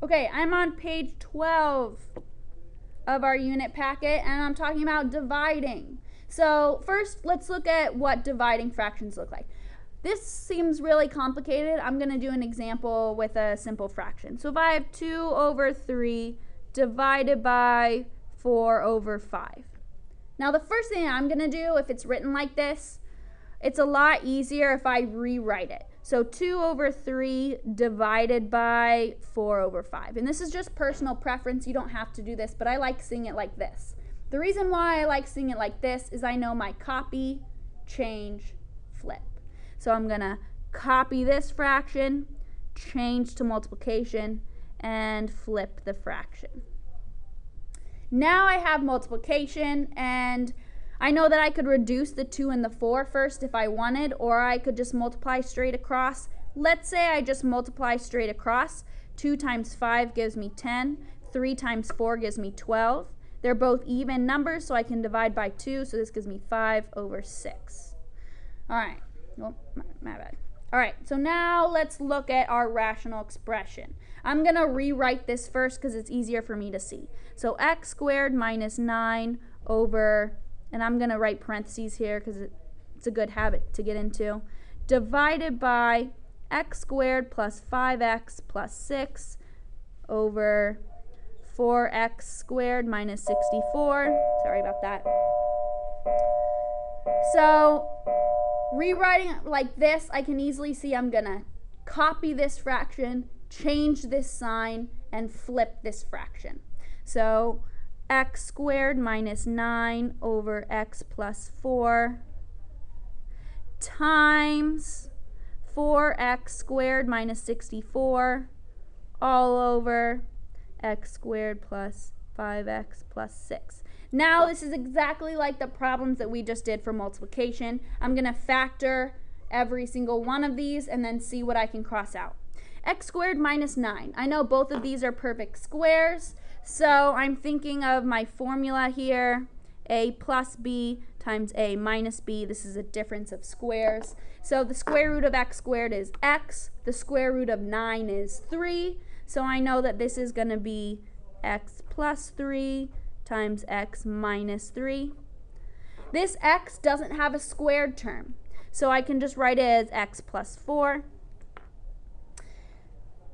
Okay, I'm on page 12 of our unit packet, and I'm talking about dividing. So first, let's look at what dividing fractions look like. This seems really complicated. I'm going to do an example with a simple fraction. So if I have 2 over 3 divided by 4 over 5. Now the first thing I'm going to do, if it's written like this, it's a lot easier if I rewrite it. So 2 over 3 divided by 4 over 5. And this is just personal preference. You don't have to do this, but I like seeing it like this. The reason why I like seeing it like this is I know my copy, change, flip. So I'm going to copy this fraction, change to multiplication, and flip the fraction. Now I have multiplication, and I know that I could reduce the 2 and the 4 first if I wanted, or I could just multiply straight across. Let's say I just multiply straight across. 2 times 5 gives me 10. 3 times 4 gives me 12. They're both even numbers, so I can divide by 2, so this gives me 5 over 6. All right. Oh, my bad. All right, so now let's look at our rational expression. I'm going to rewrite this first because it's easier for me to see. So x squared minus 9 over, and I'm going to write parentheses here because it's a good habit to get into, divided by x squared plus 5x plus 6 over 4x squared minus 64. Sorry about that. So rewriting it like this, I can easily see I'm going to copy this fraction, change this sign, and flip this fraction. So x squared minus 9 over x plus 4 times 4x squared minus 64 all over x squared plus 5x plus 6. Now this is exactly like the problems that we just did for multiplication. I'm going to factor every single one of these and then see what I can cross out. X squared minus 9. I know both of these are perfect squares, so I'm thinking of my formula here, a plus b times a minus b. This is a difference of squares. So the square root of x squared is x. The square root of 9 is 3. So I know that this is going to be x plus 3 times x minus 3. This x doesn't have a squared term, so I can just write it as x plus 4.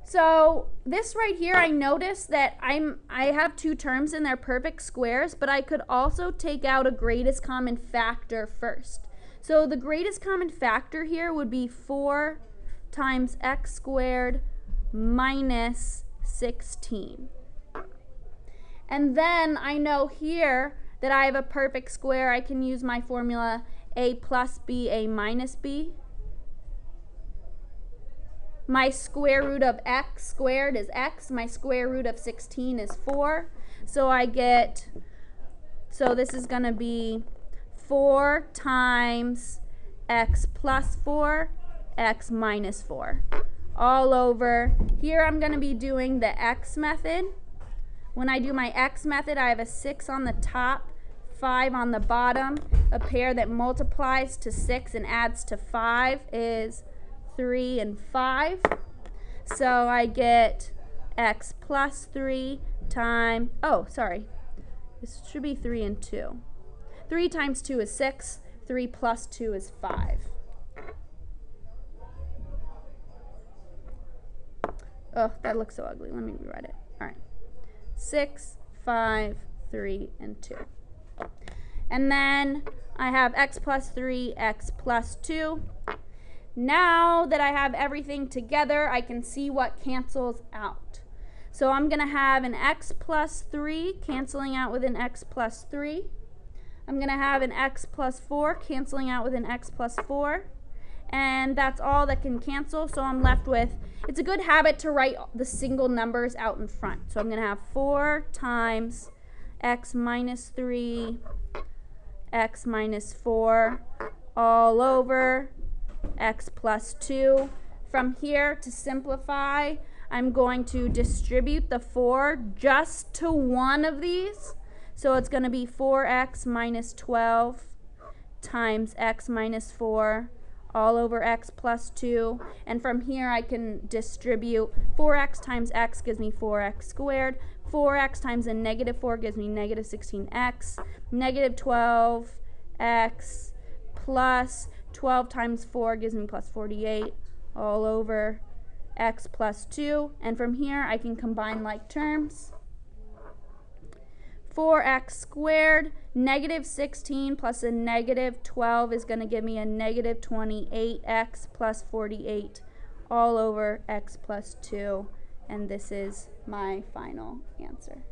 So this right here, I noticed that I have two terms and they're perfect squares, but I could also take out a greatest common factor first. So the greatest common factor here would be 4 times x squared minus 16. And then I know here that I have a perfect square. I can use my formula a plus b, a minus b. My square root of x squared is x. My square root of 16 is 4. So this is going to be 4 times x plus 4, x minus 4. All over. Here I'm going to be doing the x method. When I do my x method, I have a 6 on the top, 5 on the bottom. A pair that multiplies to 6 and adds to 5 is 3 and 5. So I get x plus 3 times, this should be 3 and 2. 3 times 2 is 6. 3 plus 2 is 5. Oh, that looks so ugly. Let me rewrite it. All right. 6, 5, 3, and 2. And then I have x plus 3, x plus 2. Now that I have everything together, I can see what cancels out. So I'm going to have an x plus 3 canceling out with an x plus 3. I'm going to have an x plus 4 canceling out with an x plus 4. And that's all that can cancel, so I'm left with, it's a good habit to write the single numbers out in front. So I'm going to have 4 times x minus 3, x minus 4, all over x plus 2. From here, to simplify, I'm going to distribute the 4 just to one of these. So it's going to be 4x minus 12 times x minus 4 all over x plus 2. And from here I can distribute 4x times x gives me 4x squared. 4x times a negative 4 gives me negative 16x. Negative 12x plus 12 times 4 gives me plus 48 all over x plus 2. And from here I can combine like terms. 4x squared, negative 16 plus a negative 12 is going to give me a negative 28x plus 48 all over x plus 2. And this is my final answer.